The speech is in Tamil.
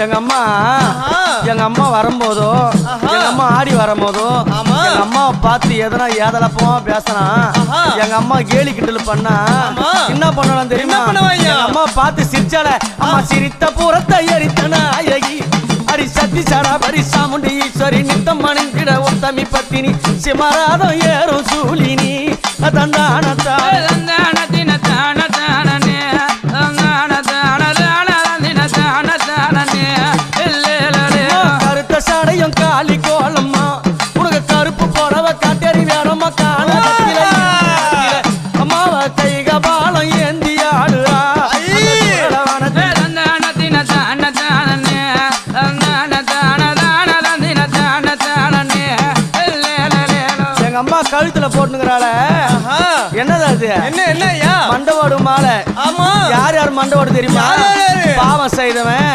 எங்க அம்மா வரும்போதோ எங்க அம்மா ஆடி வரும்போதோ எங்க அம்மாவை பார்த்து எதனா ஏதலப்பமா பேசினா எங்க அம்மா கேலி கிண்டல் பண்ணா என்ன பண்ணலாம் தெரியுமா? எங்க அம்மா பார்த்து சிரிச்சால அம்மா சிரித்த பூரத்தை எரித்தன அழகி அடி சத்தி சாரா பரிசாமுண்டி ஈஸ்வரி நித்தம் மணிங்கிட உத்தமி பத்தினி சிமராதம் ஏறும் சூலினி தந்தானத்தா கருத்த சாடையும் காலி கோலம்மா உனக்கு கருப்பு போடவ காட்டேறி வேறம்மா காண அம்மாவ கைக பாலம் ஏந்தி ஆடுறா எங்க அம்மா கழுத்துல போட்டுங்கிறாள என்னது அது? என்ன மண்டவோடு மாலை. யார் யார் மண்டவோடு தெரியுமா? பாவம் செய்தவன்